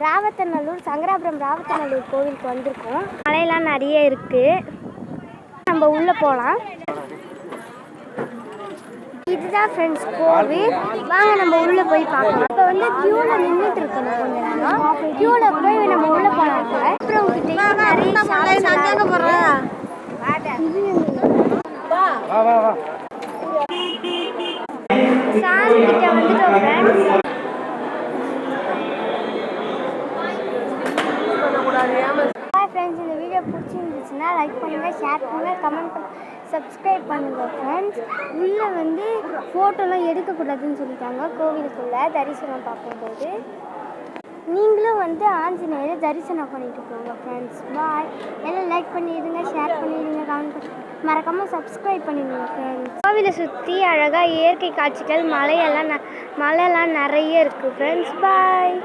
ராவத்தநல்லூர் சங்கராபுரம் ராவத்தநல்லூர் கோவிலுக்கு வந்திருக்கோம். மலையெல்லாம் நிறைய இருக்குது. நம்ம உள்ளே போகலாம். இதுதான் ஃப்ரெண்ட்ஸ் கோவில். வாங்க நம்ம உள்ளே போய் பார்க்கலாம். இப்போ வந்து க்யூவில் நின்றுட்டு இருக்கணும். கொஞ்ச நேரம் க்யூவில் போய் நம்ம உள்ளே போகலாம். அப்புறம் சாமி கிட்ட வந்துட்டோம் ஃப்ரெண்ட்ஸ். ஃப்ரெண்ட்ஸ் இந்த வீடியோ பிடிச்சிருந்துச்சுன்னா லைக் பண்ணுங்கள், ஷேர் பண்ணுங்கள், கமெண்ட் பண்ணுங்கள், சப்ஸ்கிரைப் பண்ணுங்கள் ஃப்ரெண்ட்ஸ். உள்ளே வந்து ஃபோட்டோலாம் எடுக்கக்கூடாதுன்னு சொல்லிட்டாங்க கோவிலுக்குள்ளே தரிசனம் பார்க்கும்போது. நீங்களும் வந்து ஆஞ்சநேயரை தரிசனம் பண்ணிட்டு போங்க ஃப்ரெண்ட்ஸ். பாய். எல்லாம் லைக் பண்ணிடுங்க, ஷேர் பண்ணிடுங்க, கமெண்ட் பண்ணி மறக்காமல் சப்ஸ்கிரைப் பண்ணிடுங்க ஃப்ரெண்ட்ஸ். கோவிலை சுற்றி அழகாக இயற்கை காட்சிகள் மலையெல்லாம் நிறைய இருக்குது ஃப்ரெண்ட்ஸ். பாய்.